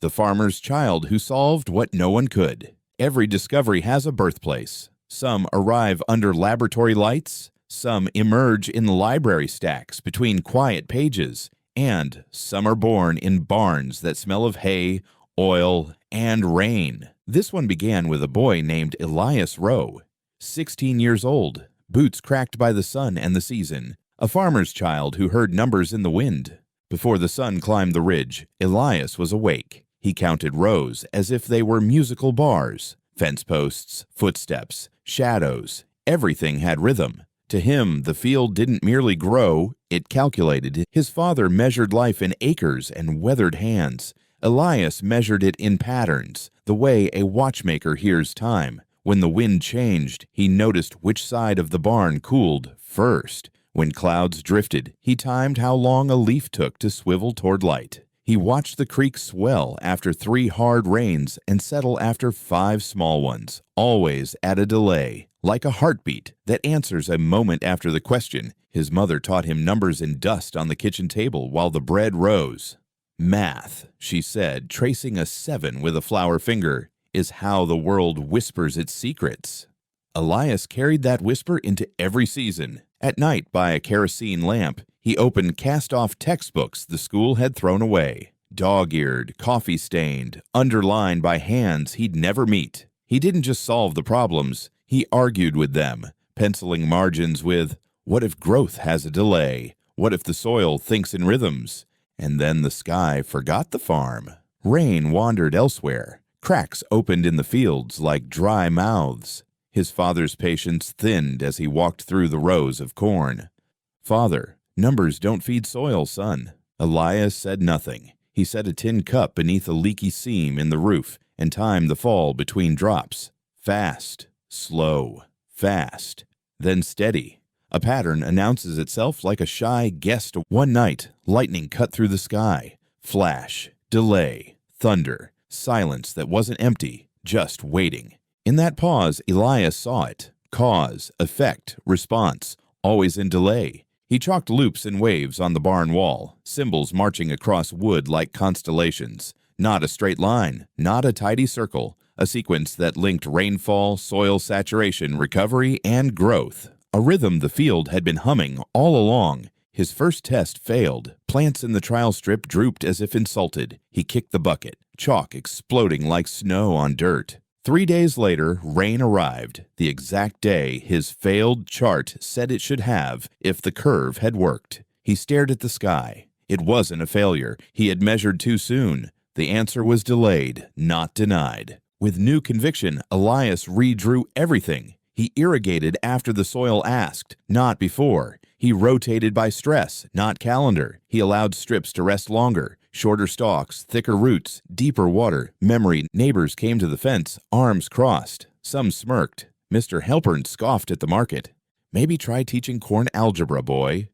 the farmer's child who solved what no one could. Every discovery has a birthplace. Some arrive under laboratory lights, some emerge in library stacks between quiet pages, and some are born in barns that smell of hay, oil, and rain. This one began with a boy named Elias Rowe, 16 years old, boots cracked by the sun and the season, a farmer's child who heard numbers in the wind. Before the sun climbed the ridge, Elias was awake. He counted rows as if they were musical bars. Fence posts, footsteps, shadows, everything had rhythm. To him, the field didn't merely grow, it calculated. His father measured life in acres and weathered hands. Elias measured it in patterns, the way a watchmaker hears time. When the wind changed, he noticed which side of the barn cooled first. When clouds drifted, he timed how long a leaf took to swivel toward light. He watched the creek swell after 3 hard rains and settle after 5 small ones, always at a delay, like a heartbeat that answers a moment after the question. His mother taught him numbers in dust on the kitchen table while the bread rose. "Math," she said, tracing a 7 with a flower finger, "is how the world whispers its secrets." Elias carried that whisper into every season. At night, by a kerosene lamp, he opened cast-off textbooks the school had thrown away, dog-eared, coffee-stained, underlined by hands he'd never meet. He didn't just solve the problems, he argued with them, penciling margins with, "What if growth has a delay? What if the soil thinks in rhythms?" And then the sky forgot the farm. Rain wandered elsewhere. Cracks opened in the fields like dry mouths. His father's patience thinned as he walked through the rows of corn. "Father, numbers don't feed soil, son." Elias said nothing. He set a tin cup beneath a leaky seam in the roof and timed the fall between drops. Fast, slow, fast, then steady. A pattern announces itself like a shy guest. One night, lightning cut through the sky. Flash, delay, thunder, silence that wasn't empty, just waiting. In that pause, Elias saw it. Cause, effect, response, always in delay. He chalked loops and waves on the barn wall, symbols marching across wood like constellations. Not a straight line, not a tidy circle, a sequence that linked rainfall, soil saturation, recovery, and growth. A rhythm the field had been humming all along. His first test failed. Plants in the trial strip drooped as if insulted. He kicked the bucket, chalk exploding like snow on dirt. 3 days later, rain arrived, the exact day his failed chart said it should have if the curve had worked. He stared at the sky. It wasn't a failure. He had measured too soon. The answer was delayed, not denied. With new conviction, Elias redrew everything. He irrigated after the soil asked, not before. He rotated by stress, not calendar. He allowed strips to rest longer. Shorter stalks, thicker roots, deeper water, memory. Neighbors came to the fence, arms crossed. Some smirked. Mr. Halpern scoffed at the market. "Maybe try teaching corn algebra, boy."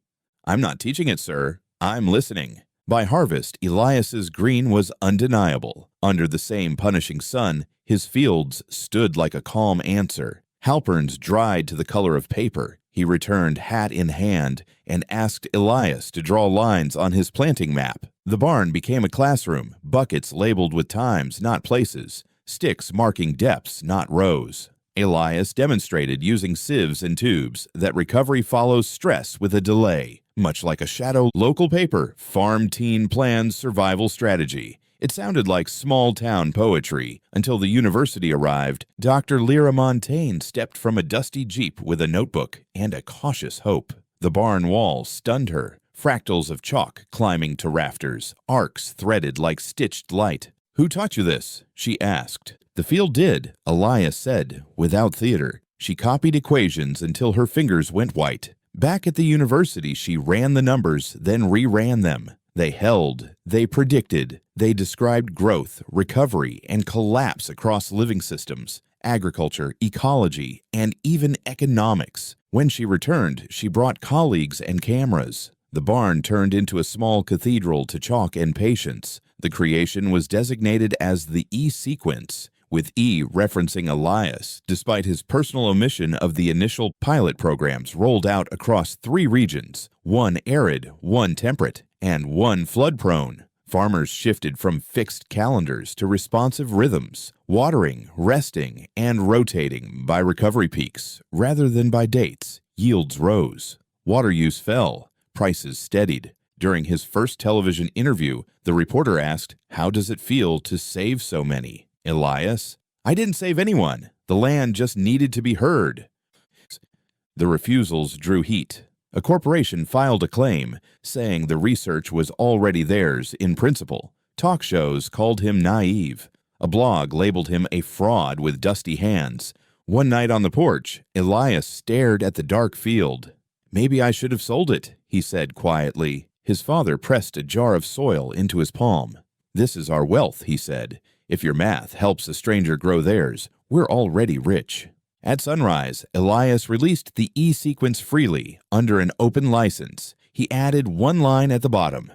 "I'm not teaching it, sir. I'm listening." By harvest, Elias's green was undeniable. Under the same punishing sun, his fields stood like a calm answer. Halpern's dried to the color of paper. He returned hat in hand and asked Elias to draw lines on his planting map. The barn became a classroom, buckets labeled with times, not places, sticks marking depths, not rows. Elias demonstrated using sieves and tubes that recovery follows stress with a delay, much like a shadow local paper, farm teen plans survival strategy. It sounded like small-town poetry until the university arrived. Dr. Lyra Montaigne stepped from a dusty jeep with a notebook and a cautious hope. The barn wall stunned her, fractals of chalk climbing to rafters, arcs threaded like stitched light. "Who taught you this?" she asked. "The field did," Elias said, without theater. She copied equations until her fingers went white. Back at the university, she ran the numbers, then reran them. They held, they predicted, they described growth, recovery, and collapse across living systems, agriculture, ecology, and even economics. When she returned, she brought colleagues and cameras. The barn turned into a small cathedral to chalk and patience. The creation was designated as the E sequence, with E referencing Elias, despite his personal omission of the initial pilot programs rolled out across 3 regions, 1 arid, 1 temperate, and 1 flood-prone. Farmers shifted from fixed calendars to responsive rhythms, watering, resting, and rotating by recovery peaks rather than by dates. Yields rose. Water use fell. Prices steadied. During his first television interview, the reporter asked, "How does it feel to save so many?" Elias, "I didn't save anyone. The land just needed to be heard." The refusals drew heat. A corporation filed a claim, saying the research was already theirs in principle. Talk shows called him naive. A blog labeled him a fraud with dusty hands. One night on the porch, Elias stared at the dark field. "Maybe I should have sold it," he said quietly. His father pressed a jar of soil into his palm. "This is our wealth," he said. "If your math helps a stranger grow theirs, we're already rich." At sunrise, Elias released the E-sequence freely under an open license. He added one line at the bottom: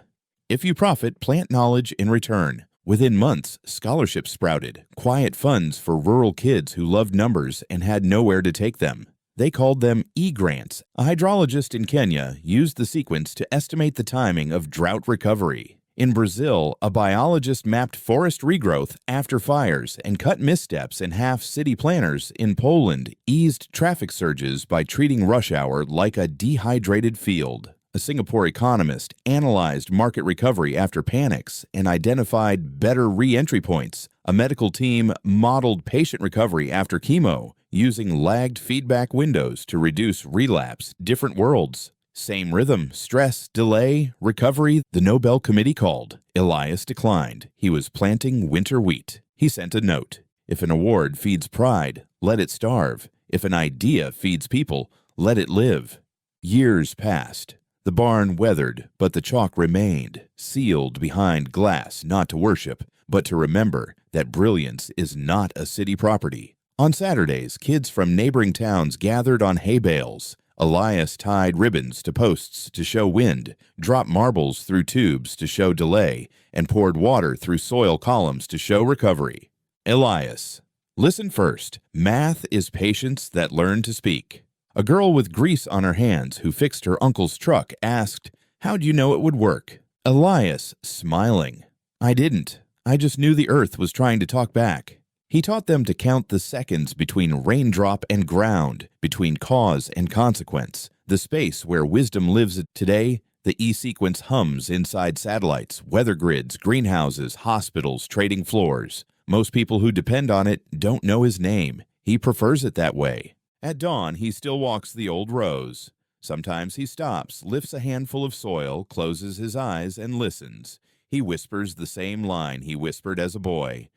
"If you profit, plant knowledge in return." Within months, scholarships sprouted, quiet funds for rural kids who loved numbers and had nowhere to take them. They called them E-grants. A hydrologist in Kenya used the sequence to estimate the timing of drought recovery. In Brazil, a biologist mapped forest regrowth after fires and cut missteps in half. City planners in Poland eased traffic surges by treating rush hour like a dehydrated field. A Singapore economist analyzed market recovery after panics and identified better re-entry points. A medical team modeled patient recovery after chemo, using lagged feedback windows to reduce relapse. Different worlds. Same rhythm, stress, delay, recovery. The Nobel Committee called. Elias declined. He was planting winter wheat. He sent a note. If an award feeds pride, let it starve. If an idea feeds people, let it live. Years passed. The barn weathered, but the chalk remained, sealed behind glass, not to worship, but to remember that brilliance is not a city property. On Saturdays, kids from neighboring towns gathered on hay bales. Elias tied ribbons to posts to show wind, dropped marbles through tubes to show delay, and poured water through soil columns to show recovery. Elias. Listen first. Math is patience that learn to speak. A girl with grease on her hands who fixed her uncle's truck asked, "How'd you know it would work?" Elias, smiling. "I didn't. I just knew the earth was trying to talk back." He taught them to count the seconds between raindrop and ground, between cause and consequence, the space where wisdom lives today. The E-sequence hums inside satellites, weather grids, greenhouses, hospitals, trading floors. Most people who depend on it don't know his name. He prefers it that way. At dawn, he still walks the old rows. Sometimes he stops, lifts a handful of soil, closes his eyes, and listens. He whispers the same line he whispered as a boy.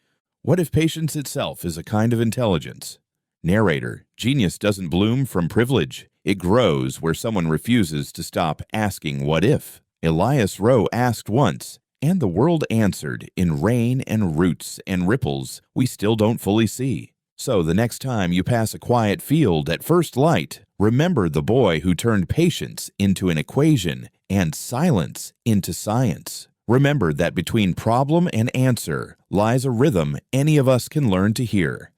What if patience itself is a kind of intelligence? Narrator, genius doesn't bloom from privilege. It grows where someone refuses to stop asking what if. Elias Rowe asked once, and the world answered in rain and roots and ripples we still don't fully see. So the next time you pass a quiet field at first light, remember the boy who turned patience into an equation and silence into science. Remember that between problem and answer lies a rhythm any of us can learn to hear.